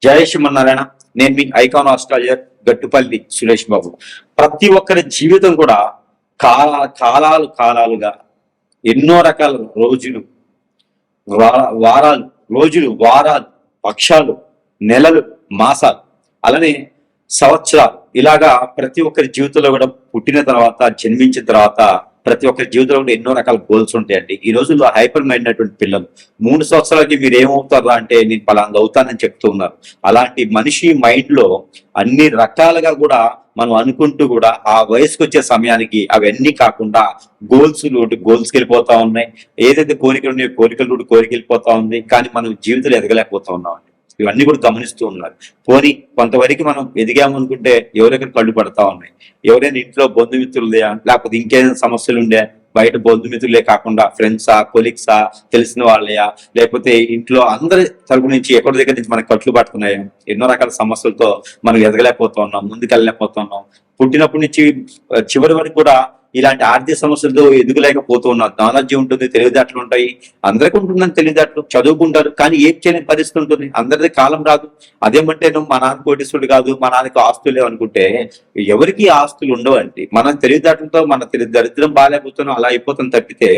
జయ శ్రీమన్నారాయణ. నేను మీ icon astrologer Gattupalli Suresh Babu. ప్రతి ఒక్కరి జీవితం కూడా కాలాలుగా ఎన్నో రకాల రోజులు, వారాలు, వారాలు, పక్షాలు, నెలలు, మాసాలు, అలానే సంవత్సరాలు, ఇలాగా ప్రతి ఒక్కరి జీవితంలో కూడా పుట్టిన తర్వాత, జన్మించిన తర్వాత ప్రతి ఒక్కరి జీవితంలో కూడా ఎన్నో రకాల గోల్స్ ఉంటాయండి. ఈ రోజుల్లో హైపర్ మైండ్ అయినటువంటి పిల్లలు 3 సంవత్సరాలకి మీరు ఏమవుతారా అంటే నేను పలానా అవుతానని చెప్తూ ఉన్నారు. అలాంటి మనిషి మైండ్ లో అన్ని రకాలుగా కూడా మనం అనుకుంటూ కూడా ఆ వయసుకు వచ్చే సమయానికి అవన్నీ కాకుండా గోల్స్కి వెళ్ళిపోతా ఉన్నాయి. ఏదైతే కోరికలు ఉన్నాయో కోరికలు వెళ్ళిపోతా ఉంది. కానీ మనం జీవితంలో ఎదగలేకపోతా ఉన్నాం. ఇవన్నీ కూడా గమనిస్తూ ఉన్నారు. పోనీ కొంతవరకు మనం ఎదిగామనుకుంటే ఎవరెక్కడ కళ్ళు పడతా ఉన్నాయి. ఎవరైనా ఇంట్లో బంధుమిత్రులే, లేకపోతే ఇంకేదైనా సమస్యలు ఉండే, బయట బంధుమిత్రులే కాకుండా ఫ్రెండ్సా, కొలీగ్సా, తెలిసిన వాళ్ళయా, లేకపోతే ఇంట్లో అందరి తరపు నుంచి ఎక్కడి దగ్గర నుంచి మనకు కట్లు పట్టుకున్నాయా, ఎన్నో రకాల సమస్యలతో మనం ఎదగలేకపోతా ఉన్నాం, ముందుకెళ్ళలేకపోతా ఉన్నాం. పుట్టినప్పటి నుంచి చివరి వరకు కూడా ఇలాంటి ఆర్థిక సమస్యలతో ఎదుగులేకపోతూ ఉన్నారు. నాలెడ్జ్ ఉంటుంది, తెలివితేటలు ఉంటాయి, అందరికీ ఉంటుందని తెలివితేటలు, చదువుకుంటారు, కానీ ఏం చేయలేని పరిస్థితి ఉంటుంది. అందరిది కాలం రాదు. అదేమంటే నువ్వు మా నాన్న కోటీశ్వరుడు కాదు, మా నాన్నకి ఆస్తులు లేవనుకుంటే ఎవరికి ఆస్తులు ఉండవండి. మన తెలివితేటలతో మన దరిద్రం బాగాలేకపోతున్నాం, అలా అయిపోతాం తప్పితే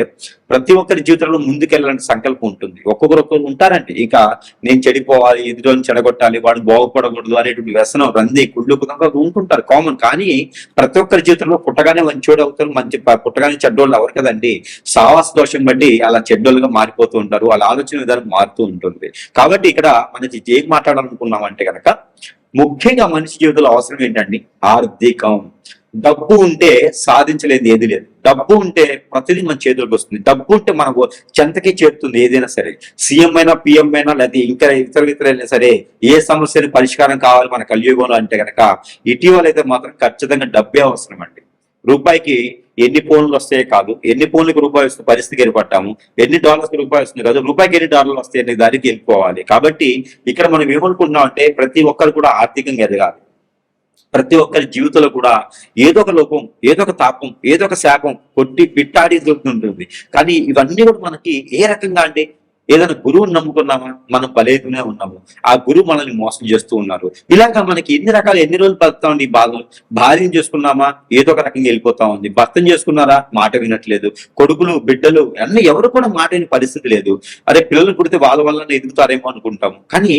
ప్రతి ఒక్కరి జీవితంలో ముందుకెళ్ళాలని సంకల్పం ఉంటుంది. ఒక్కొక్కరు ఉంటారండి, ఇంకా నేను చెడిపోవాలి, ఎదురుని చెడగొట్టాలి, వాడు బాగుపడకూడదు అనేటువంటి వ్యసనం, రంది, కుళ్ళు ఉంటుంటారు కామన్. కానీ ప్రతి ఒక్కరి జీవితంలో పుట్టగానే మంచోడు అవుతారు, మంచి పుట్టగానే చెడ్డోళ్ళు ఎవరు కదండి. సావాస దోషం బట్టి అలా చెడ్డోళ్ళుగా మారిపోతూ ఉంటారు, వాళ్ళ ఆలోచన విధానం మారుతూ ఉంటుంది. కాబట్టి ఇక్కడ మనకి ఏం మాట్లాడాలనుకున్నాం అంటే కనుక ముఖ్యంగా మనిషి జీవితంలో అవసరం ఏంటండి? ఆర్థికం. డబ్బు ఉంటే సాధించలేదు ఏది లేదు. డబ్బు ఉంటే ప్రతిదీ మన చేతులకు వస్తుంది. డబ్బు ఉంటే మనకు చెంతకే చేరుతుంది ఏదైనా సరే. సీఎం అయినా, పిఎం అయినా, లేదా ఇంకా ఇతరైనా సరే ఏ సమస్యని పరిష్కారం కావాలి మన కలియుగంలో అంటే కనుక ఇటీవల అయితే మాత్రం ఖచ్చితంగా డబ్బే అవసరం అండి. రూపాయికి ఎన్ని ఫోన్లు వస్తాయో కాదు, ఎన్ని ఫోన్లకు రూపాయి వస్తే పరిస్థితికి ఏర్పడ్డాము, ఎన్ని డాలర్స్కి రూపాయి వస్తుంది కాదు, రూపాయికి ఎన్ని డాలర్లు వస్తాయి అనే దానికి వెళ్ళిపోవాలి. కాబట్టి ఇక్కడ మనం ఏమనుకుంటున్నాం అంటే ప్రతి ఒక్కరు కూడా ఆర్థికంగా ఎదగాలి. ప్రతి ఒక్కరి జీవితంలో కూడా ఏదో ఒక లోపం, ఏదో ఒక తాపం, ఏదో ఒక శాపం కొట్టి పిట్టాడి దొరుకుతుంటుంది. కానీ ఇవన్నీ కూడా మనకి ఏ రకంగా అంటే ఏదైనా గురువుని నమ్ముకున్నామా, మనం బలేతూనే ఉన్నాము, ఆ గురువు మనల్ని మోసం చేస్తూ ఉన్నారు. ఇలాగా మనకి ఎన్ని రోజులు బతుకుతామండి ఈ బాధలు. భార్యను చేసుకున్నామా, ఏదో ఒక రకంగా వెళ్ళిపోతా ఉంది. భర్తను చేసుకున్నారా, మాట వినట్లేదు. కొడుకులు, బిడ్డలు అన్ని ఎవరు కూడా మాట వినే పరిస్థితి లేదు. అదే పిల్లలు పుడితే వాళ్ళ వల్ల ఎదుగుతారేమో అనుకుంటాము. కానీ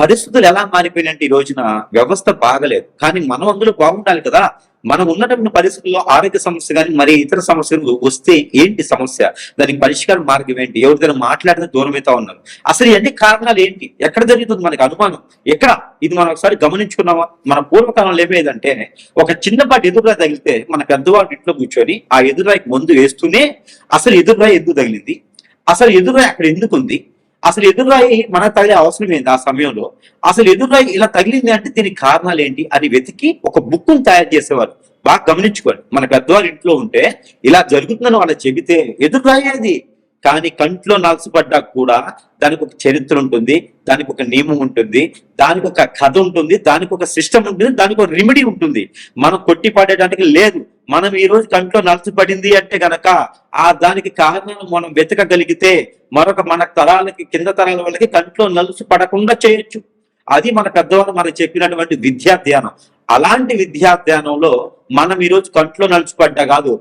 పరిస్థితులు ఎలా మారిపోయినంటే ఈ రోజున వ్యవస్థ బాగలేదు. కానీ మనం అందులో బాగుండాలి కదా. మనం ఉన్నటువంటి పరిస్థితుల్లో ఆరోగ్య సమస్య కానీ మరి ఇతర సమస్యలు వస్తే ఏంటి సమస్య, దానికి పరిష్కార మార్గం ఏంటి, ఎవరిదైనా మాట్లాడితే దూరం అవుతా ఉన్నారు. అసలు ఇవన్నీ కారణాలు ఏంటి, ఎక్కడ జరుగుతుంది మనకి అనుమానం ఎక్కడ? ఇది మనం ఒకసారి గమనించుకున్నామా? మన పూర్వకాలంలో ఏమేదంటే ఒక చిన్నపాటి ఎదురురాయి తగిలితే మన పెద్దవాడి ఇంట్లో కూర్చొని ఆ ఎదురురాయికి మందు వేస్తూనే అసలు ఎదురురాయి ఎందుకు తగిలింది, అసలు ఎదురురాయి అక్కడ ఎందుకు ఉంది, అసలు ఎదురురాయి మనకు తగిలే అవసరం ఏంటి ఆ సమయంలో, అసలు ఎదురురాయి ఇలా తగిలింది అంటే దీనికి కారణాలు ఏంటి అని వెతికి ఒక బుక్ను తయారు చేసేవారు. బాగా గమనించుకోండి. మన పెద్దవారి ఇంట్లో ఉంటే ఇలా జరుగుతుందని వాళ్ళు చెబితే ఎదురురాయి అది. కానీ కంట్లో నలసపడ్డా కూడా దానికి ఒక చరిత్ర ఉంటుంది, దానికి ఒక నియమం ఉంటుంది, దానికి ఒక కథ ఉంటుంది, దానికి ఒక సిస్టమ్ ఉంటుంది, దానికి ఒక రెమెడీ ఉంటుంది. మనం కొట్టి పడేయడానికి లేదు. మనం ఈ రోజు కంట్లో నలసపడింది అంటే గనక ఆ దానికి కారణం మనం వెతకగలిగితే మరొక మన తరాలకి, కింద తరాల వాళ్ళకి కంట్లో నలుసు పడకుండా చేయొచ్చు. అది మన పెద్దవాళ్ళు మనకు చెప్పినటువంటి విద్యా ధ్యానం. అలాంటి విద్యా ధ్యానంలో మనం ఈరోజు కంట్లో నలిచిపడ్డా కాదు,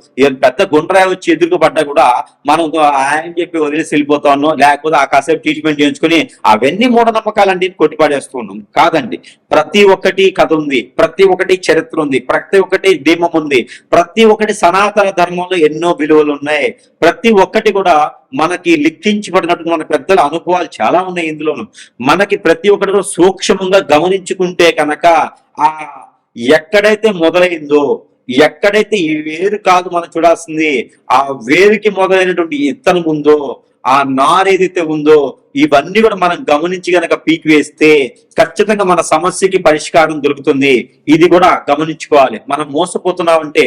పెద్ద గుండ్రాయి వచ్చి ఎదురుకు పడ్డా కూడా మనం ఆయన చెప్పి వదిలేసి వెళ్ళిపోతా ఉన్నాం, లేకపోతే ఆ కాసేపు ట్రీట్మెంట్ చేయించుకుని అవన్నీ మూఢనమ్మకాలండి కొట్టిపడేస్తూ ఉన్నాం. కాదండి, ప్రతి ఒక్కటి కథ ఉంది, ప్రతి ఒక్కటి చరిత్ర ఉంది, ప్రతి ఒక్కటి దీమం ఉంది, ప్రతి ఒక్కటి సనాతన ధర్మంలో ఎన్నో విలువలు ఉన్నాయి. ప్రతి ఒక్కటి కూడా మనకి లిఖించబడినట్టు మన పెద్దల అనుభవాలు చాలా ఉన్నాయి. ఇందులోను మనకి ప్రతి ఒక్కటి కూడా సూక్ష్మంగా గమనించుకుంటే కనుక ఆ ఎక్కడైతే మొదలైందో, ఎక్కడైతే ఈ వేరు కాదు మనం చూడాల్సింది, ఆ వేరుకి మొదలైనటువంటి ఇత్తనం ఉందో, ఆ నారు ఏదైతే ఉందో, ఇవన్నీ కూడా మనం గమనించి గనక పీకి వేస్తే ఖచ్చితంగా మన సమస్యకి పరిష్కారం దొరుకుతుంది. ఇది కూడా గమనించుకోవాలి. మనం మోసపోతున్నామంటే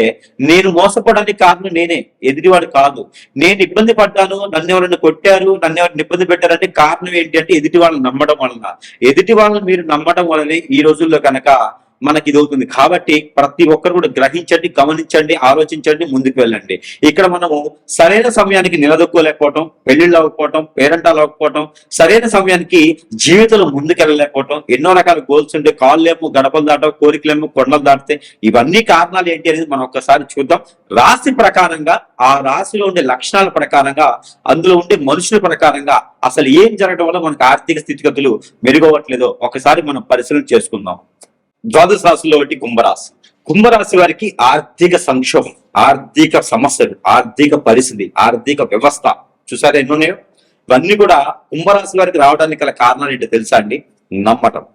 నేను మోసపోవడానికి కారణం నేనే, ఎదుటివాడు కాదు. నేను ఇబ్బంది పడ్డాను, నన్ను ఎవరైనా కొట్టారు, నన్ను ఎవరిని ఇబ్బంది పెట్టారంటే కారణం ఏంటి అంటే ఎదుటి వాళ్ళని నమ్మడం వలన. ఎదుటి వాళ్ళని మీరు నమ్మడం వల్లనే ఈ రోజుల్లో కనుక మనకి ఇది అవుతుంది. కాబట్టి ప్రతి ఒక్కరు కూడా గ్రహించండి, గమనించండి, ఆలోచించండి, ముందుకు వెళ్ళండి. ఇక్కడ మనము సరైన సమయానికి నిలదొక్కోలేకపోవటం, పెళ్లిళ్ళు అవ్వకపోవటం, పేరెంటాలు అవ్వకపోవటం, సరైన సమయానికి జీవితంలో ముందుకెళ్ళలేకపోవటం, ఎన్నో రకాల గోల్స్ ఉంటే కాళ్ళేమో గడపలు దాటం, కోరికలేమో కొండలు దాటితే, ఇవన్నీ కారణాలు ఏంటి అనేది మనం ఒక్కసారి చూద్దాం. రాశి ప్రకారంగా, ఆ రాశిలో ఉండే లక్షణాల ప్రకారంగా, అందులో ఉండే మనుషుల ప్రకారంగా అసలు ఏం జరగడం వల్ల మనకు ఆర్థిక స్థితిగతులు మెరుగవట్లేదో ఒకసారి మనం పరిశీలన చేసుకుందాం. ద్వాదశ రాశిలో ఒకటి కుంభరాశి. కుంభరాశి వారికి ఆర్థిక సంక్షోభం, ఆర్థిక సమస్యలు, ఆర్థిక పరిస్థితి, ఆర్థిక వ్యవస్థ చూసారా ఎన్ని ఉన్నాయో. ఇవన్నీ కూడా కుంభరాశి వారికి రావడానికి గల కారణాలు ఏంటో తెలుసా అండి? నమ్మటం.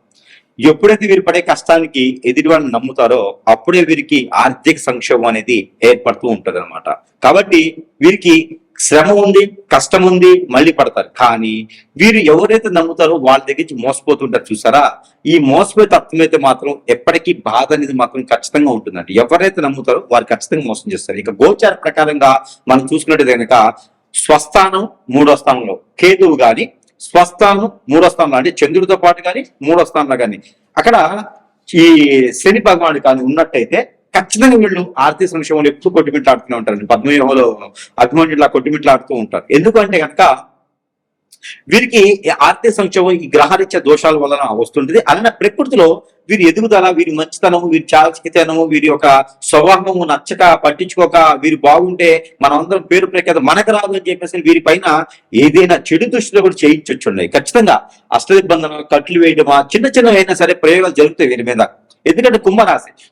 ఎప్పుడైతే వీరు పడే కష్టానికి ఎదుటివాడిని నమ్ముతారో అప్పుడే వీరికి ఆర్థిక సంక్షోభం అనేది ఏర్పడుతూ ఉంటది అనమాట. కాబట్టి వీరికి శ్రమ ఉంది, కష్టం ఉంది, మళ్ళీ పడతారు. కానీ వీరు ఎవరైతే నమ్ముతారో వాళ్ళ దగ్గర నుంచి మోసపోతుంటారు చూసారా. ఈ మోసపోయే తత్వం అయితే మాత్రం ఎప్పటికీ బాధ అనేది మాత్రం ఖచ్చితంగా ఉంటుందండి. ఎవరైతే నమ్ముతారో వారు ఖచ్చితంగా మోసం చేస్తారు. ఇక గోచార ప్రకారంగా మనం చూసుకున్నట్టు కనుక స్వస్థానం 3వ స్థానంలో కేతువు గాని, స్వస్థానం 3వ స్థానంలో అంటే చంద్రుడితో పాటు కానీ 3వ స్థానంలో కానీ అక్కడ ఈ శని భగవానుడు కానీ ఉన్నట్టయితే ఖచ్చితంగా వీళ్ళు ఆర్థిక సంక్షేమంలో ఎప్పుడు కొట్టుమిట్లాడుతూనే ఉంటారండి. పద్మవ్యూహంలో అభిమన్యులా కొట్టుమిట్లాడుతూ ఉంటారు. ఎందుకంటే కనుక వీరికి ఆర్థిక సంక్షేమం ఈ గ్రహరీత్యా దోషాల వలన వస్తుంటది. అలానే ప్రకృతిలో వీరి ఎదుగుదల, వీరి మంచితనము, వీరి చాకచక్యతనము, వీరి యొక్క స్వభావము నచ్చక పట్టించుకోక వీరు బాగుంటే మనం అందరం పేరు ప్రఖ్యాత మనకు రాదు అని చెప్పేసి వీరి పైన ఏదైనా చెడు దృష్టిలో కూడా చేయించొచ్చున్నాయి. ఖచ్చితంగా అష్టదిగ్బంధన, కట్లు వేయడమా, చిన్న చిన్న అయినా సరే ప్రయోగాలు జరుగుతాయి వీరి మీద. ఎందుకంటే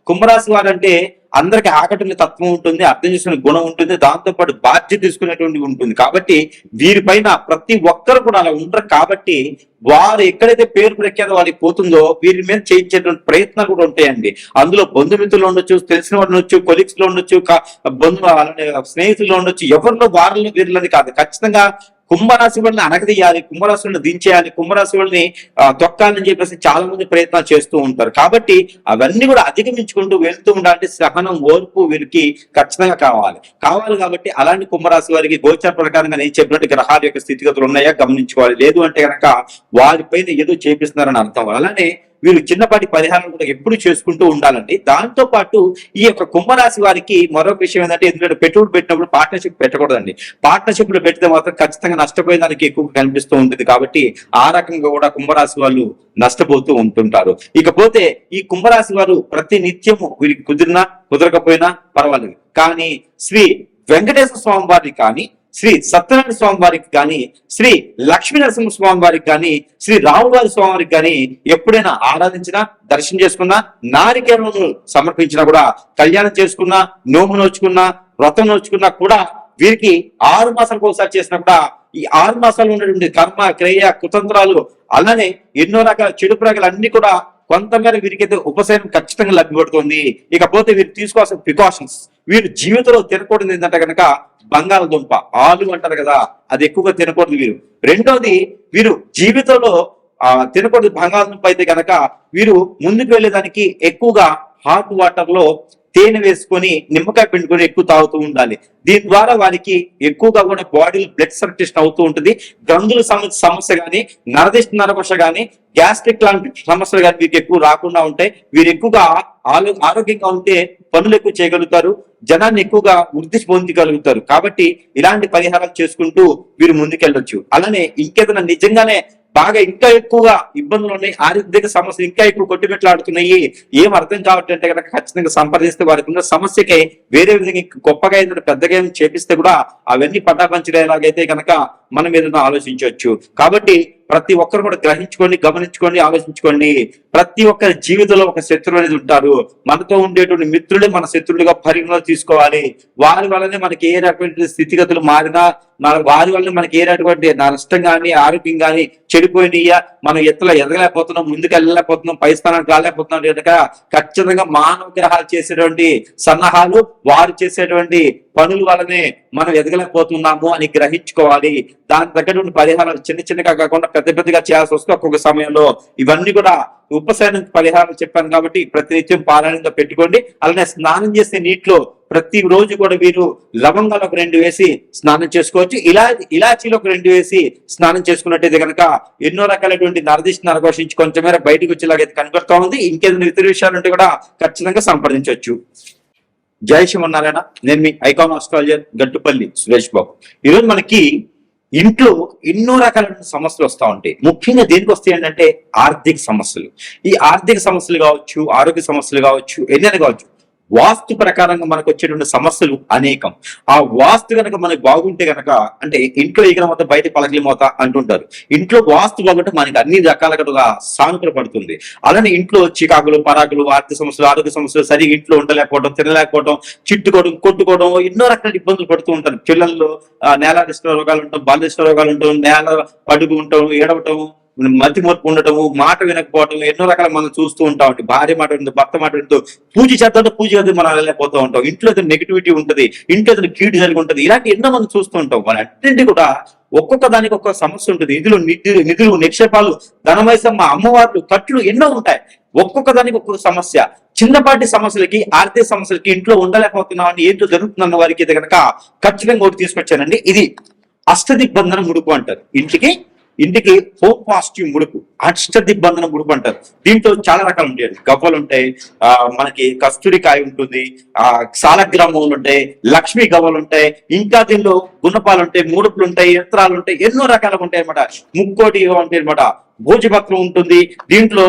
కుంభరాశి వారు అంటే అందరికి ఆకట్టుకునే తత్వం ఉంటుంది, అర్థం చేసుకునే గుణం ఉంటుంది, దాంతోపాటు బాధ్యత తీసుకునేటువంటి ఉంటుంది. కాబట్టి వీరిపైన ప్రతి ఒక్కరు కూడా అలా ఉండరు. కాబట్టి వారు ఎక్కడైతే పేరు ప్రఖ్యాత వారికి పోతుందో వీరి మీద చేయించేటువంటి ప్రయత్నాలు కూడా ఉంటాయండి. అందులో బంధుమిత్రులు ఉండొచ్చు, తెలిసిన వాళ్ళు ఉండొచ్చు, కొలీగ్స్ లో ఉండొచ్చు, స్నేహితులు ఉండొచ్చు, ఎవరిలో వారిలో వీరిలోని కాదు. ఖచ్చితంగా కుంభరాశి వాళ్ళని అనగదీయాలి, కుంభరాశి వాళ్ళని దించేయాలి, కుంభరాశి వాళ్ళని తొక్కాలని చెప్పేసి చాలా మంది ప్రయత్నాలు చేస్తూ ఉంటారు. కాబట్టి అవన్నీ కూడా అధిగమించుకుంటూ వెళ్తూ ఉండాలంటే సహనం, ఓర్పు వీరికి ఖచ్చితంగా కావాలి. కాబట్టి అలాంటి కుంభరాశి వారికి గోచార ప్రకారంగా నేను చెప్పినట్టు గ్రహాల యొక్క స్థితిగతులు ఉన్నాయా గమనించుకోవాలి. లేదు అంటే కనుక వారిపైన ఏదో చేపిస్తున్నారని అర్థం. అలానే వీరు చిన్నపాటి పరిహారం కూడా ఎప్పుడు చేసుకుంటూ ఉండాలండి. దాంతో పాటు ఈ యొక్క కుంభరాశి వారికి మరొక విషయం ఏంటంటే, ఎందుకంటే పెట్టుబడి పెట్టినప్పుడు పార్ట్నర్షిప్ పెట్టకూడదండి. పార్ట్నర్షిప్ లో పెడితే మాత్రం ఖచ్చితంగా నష్టపోయేదానికి ఎక్కువ కనిపిస్తూ ఉంటుంది. కాబట్టి ఆ రకంగా కూడా కుంభరాశి వాళ్ళు నష్టపోతూ ఉంటుంటారు. ఇకపోతే ఈ కుంభరాశి వారు ప్రతి నిత్యము వీరికి కుదిరినా కుదరకపోయినా పర్వాలేదు, కానీ శ్రీ వెంకటేశ్వర స్వామి వారిని కానీ, శ్రీ సత్యనారాయణ స్వామి వారికి కానీ, శ్రీ లక్ష్మీ నరసింహ స్వామి వారికి కానీ, శ్రీ రామువారి స్వామి వారికి కానీ ఎప్పుడైనా ఆరాధించినా, దర్శనం చేసుకున్నా, నారికేళం సమర్పించినా కూడా, కళ్యాణం చేసుకున్నా, నోము నోచుకున్నా, వ్రతం నోచుకున్నా కూడా వీరికి 6 మాసాలకు ఒకసారి చేసినా కూడా ఈ 6 మాసాలు ఉన్నటువంటి కర్మ, క్రియ, కుతంత్రాలు అలానే ఎన్నో రకాల చెడు ప్రగలు అన్ని కూడా కొంతమేర వీరికైతే ఉపశమనం ఖచ్చితంగా లభ్యపడుతుంది. ఇకపోతే వీరు తీసుకోవాల్సిన ప్రికాషన్స్, వీరు జీవితంలో తినకూడదు ఏంటంటే కనుక బంగాళదుంప, ఆలు అంటారు కదా, అది ఎక్కువగా తినకూడదు వీరు. రెండోది వీరు జీవితంలో తినకూడదు బంగాళదుంప అయితే కనుక వీరు ముందుకు వెళ్ళేదానికి ఎక్కువగా హాట్ వాటర్ లో తేనె వేసుకొని నిమ్మకాయ పిండుకొని ఎక్కువ తాగుతూ ఉండాలి. దీని ద్వారా వారికి ఎక్కువగా కూడా బాడీలో బ్లడ్ సర్క్యులేషన్ అవుతూ ఉంటుంది. గ్రంథుల సమస్య కానీ, నరదిష్టి నరకోశ కానీ, గ్యాస్ట్రిక్ లాంటి సమస్యలు కానీ వీరికి ఎక్కువ రాకుండా ఉంటాయి. వీరు ఎక్కువగా ఆరోగ్యంగా ఉంటే పనులు ఎక్కువ చేయగలుగుతారు, జనాన్ని ఎక్కువగా వృద్ధి పొందగలుగుతారు. కాబట్టి ఇలాంటి పరిహారాలు చేసుకుంటూ వీరు ముందుకెళ్ళొచ్చు. అలానే ఇంకేదైనా నిజంగానే బాగా ఇంకా ఎక్కువగా ఇబ్బందులు ఉన్నాయి, ఆరోగ్య సమస్యలు ఇంకా ఎక్కువ కొట్టుమిట్లాడుతున్నాయి, ఏం అర్థం కావట్లంటే కనుక ఖచ్చితంగా సంప్రదిస్తే వారికి ఉన్న సమస్యకి వేరే విధంగా గొప్పగా ఏదైనా పెద్దగా ఏమైనా చేపిస్తే కూడా అవన్నీ పటాపంచలేలాగైతే కనుక మనం ఏదైనా ఆలోచించవచ్చు. కాబట్టి ప్రతి ఒక్కరు కూడా గ్రహించుకోండి, గమనించుకోండి, ఆలోచించుకోండి. ప్రతి ఒక్కరి జీవితంలో ఒక శత్రువు అనేది ఉంటారు. మనతో ఉండేటువంటి మిత్రులే మన శత్రువులుగా పరిగణలో తీసుకోవాలి. వారి వల్లనే మనకి ఏ రకమైన స్థితిగతులు మారినా, వారి వల్ల మనకి ఏ రకమైన నష్టం కానీ, ఆరోగ్యం కానీ చెడిపోయినాయా, మనం ఎదగలేకపోతున్నాం, ముందుకు వెళ్ళలేకపోతున్నాం, పై స్థానానికి రాలేకపోతున్నాం కనుక ఖచ్చితంగా మానవ గ్రహాలు చేసేటువంటి సన్నాహాలు, వారు చేసేటువంటి పనుల వల్లనే మనం ఎదగలేకపోతున్నాము అని గ్రహించుకోవాలి. దానికి తగ్గటువంటి పరిహారాలు చిన్న చిన్నగా కాకుండా పెద్ద పెద్దగా చేయాల్సి వస్తుంది ఒక్కొక్క సమయంలో. ఇవన్నీ కూడా ఉపశమన పరిహారాలు చెప్పాను కాబట్టి ప్రతినిత్యం పారాయణంగా పెట్టుకోండి. అలానే స్నానం చేసే నీటిలో ప్రతి రోజు కూడా మీరు లవంగాలు ఒక 2 వేసి స్నానం చేసుకోవచ్చు. ఇలాచీలు ఒక 2 వేసి స్నానం చేసుకున్నట్టయితే కనుక ఎన్నో రకాలైనటువంటి నరదిష్టి నరకోశించి కొంచెం మేర బయటకు వచ్చేలాగైతే కనబడుతూ ఉంది. ఇంకేదైనా ఇతర విషయాలు ఉంటే కూడా ఖచ్చితంగా సంప్రదించవచ్చు. జై శ్రీమన్నారాయణ. నేను మీ ఐకాన్ ఆస్ట్రాలజర్ గట్టుపల్లి సురేష్ బాబు. ఈరోజు మనకి ఇంట్లో ఎన్నో రకాలైన సమస్యలు వస్తూ ఉంటాయి. ముఖ్యంగా దేనికి వస్తాయి ఏంటంటే ఆర్థిక సమస్యలు. ఈ ఆర్థిక సమస్యలు కావచ్చు, ఆరోగ్య సమస్యలు కావచ్చు, ఎన్నైనా కావచ్చు. వాస్తు ప్రకారంగా మనకు వచ్చేటువంటి సమస్యలు అనేకం. ఆ వాస్తు కనుక మనకు బాగుంటే కనుక, అంటే ఇంట్లో ఈగల మొత్తం బయట పలకలి మోత అంటుంటారు. ఇంట్లో వాస్తు బాగుంటే మనకి అన్ని రకాలుగా సానుకూల పడుతుంది. అలానే ఇంట్లో చికాకులు, పరాకులు, ఆర్థిక సమస్యలు, ఆరోగ్య సమస్యలు, సరిగ్గా ఇంట్లో ఉండలేకపోవడం, తినలేకపోవడం, చిట్టుకోవడం, కొట్టుకోవడం, ఎన్నో రకాల ఇబ్బందులు పడుతూ ఉంటారు. పిల్లల్లో నేలాదిష్ట రోగాలు ఉంటాం, బాలదిష్ట రోగాలు ఉంటాం, నేల పడుగు ఉంటాం, ఏడవటం, మతి మార్పు ఉండటము, మాట వినకపోవటం, ఎన్నో రకాల మనం చూస్తూ ఉంటాం. భార్య మాట వింటూ, భర్త మాట వింటూ, పూజ చేద్దాం పూజ చేద్దాం మనం వెళ్ళలేకపోతూ ఉంటాం. ఇంట్లో ఏదైనా నెగిటివిటీ ఉంటుంది, ఇంట్లో ఏదైనా కీడు జరిగి ఉంటుంది. ఇలాంటి ఎన్నో మనం చూస్తూ ఉంటాం. మన అన్నింటి కూడా ఒక్కొక్క దానికి ఒక్కొక్క సమస్య ఉంటుంది. నిధులు, నిక్షేపాలు, ధనవైసమ్మ, అమ్మవార్లు, కట్లు ఎన్నో ఉంటాయి. ఒక్కొక్క దానికి ఒక్కొక్క సమస్య. చిన్నపాటి సమస్యలకి, ఆర్థిక సమస్యలకి ఇంట్లో ఉండలేకపోతున్నాం అని ఏంటో జరుగుతుందన్న వారికి అయితే కనుక ఖచ్చితంగా ఒకటి తీసుకొచ్చానండి. ఇది అష్టదిగ్బంధన ముడుపు అంటారు. ఇంటికి హోమ్ పాజిటివ్ ముడుపు, అష్టదిగ్బంధన ముడుపు అంటారు. దీంట్లో చాలా రకాలు ఉంటాయి. గవ్వలు ఉంటాయి, మనకి కస్తూరికాయ ఉంటుంది, సాలగ్రామములు ఉంటాయి, లక్ష్మీ గవ్వలు ఉంటాయి, ఇంకా దీనిలో గుణపాలు ఉంటాయి, ముడుపులు ఉంటాయి, యంత్రాలు ఉంటాయి, ఎన్నో రకాలుగా ఉంటాయి అనమాట. ముక్కోటి ఉంటాయి అనమాట. భోజపత్రం ఉంటుంది. దీంట్లో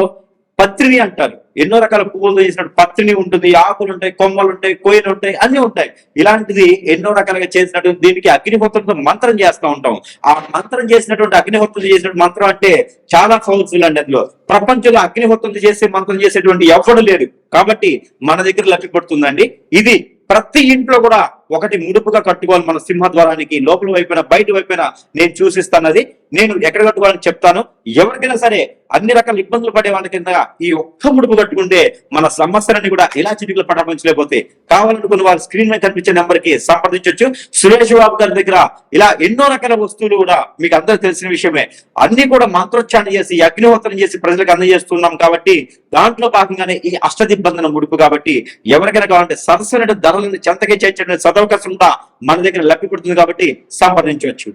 పత్రిని అంటారు. ఎన్నో రకాల పువ్వులు చేసినట్టు పత్రిని ఉంటుంది, ఆకులు ఉంటాయి, కొమ్మలు ఉంటాయి, కోయిలు ఉంటాయి, అన్ని ఉంటాయి. ఇలాంటిది ఎన్నో రకాలుగా చేసినట్టు దీనికి అగ్నిహోత్రంతో మంత్రం చేస్తూ ఉంటాం. ఆ మంత్రం చేసినటువంటి అగ్నిహోత్రం చేసినటువంటి మంత్రం అంటే చాలా పవర్ఫుల్ అండి. అందులో ప్రపంచంలో అగ్నిహోత్రం చేసే మంత్రం చేసేటువంటి ఎవడు లేడు. కాబట్టి మన దగ్గర లభ్యపడుతుందండి. ఇది ప్రతి ఇంట్లో కూడా ఒకటి ముడుపుగా కట్టుకోవాలి. మన సింహద్వారానికి లోపల వైపున, బయట వైపున నేను చూసిస్తానది. నేను ఎక్కడ కట్టుకోవాలని చెప్తాను. ఎవరికైనా సరే అన్ని రకాల ఇబ్బందులు పడే వాళ్ళ కింద ఈ ఒక్క ముడుపు కట్టుకుంటే మన సమస్యలన్నీ కూడా ఇలా చిటికలు పటాపించలేకపోతే, కావాలనుకున్న వారు స్క్రీన్ మీద కనిపించే నెంబర్ కి సంప్రదించవచ్చు. సురేష్ బాబు గారి దగ్గర ఇలా ఎన్నో రకాల వస్తువులు కూడా మీకు అందరూ తెలిసిన విషయమే. అన్ని కూడా మంత్రోచ్చారణ చేసి, అగ్నిహోత్రం చేసి ప్రజలకు అందజేస్తున్నాం. కాబట్టి దాంట్లో భాగంగానే ఈ అష్టదిగ్బంధన ముడుపు. కాబట్టి ఎవరికైనా కావాలంటే సరసన ధరలను చెంతకే చేర్చే సదవకాశం కూడా మన దగ్గర లభ్యపడుతుంది. కాబట్టి సంప్రదించవచ్చు.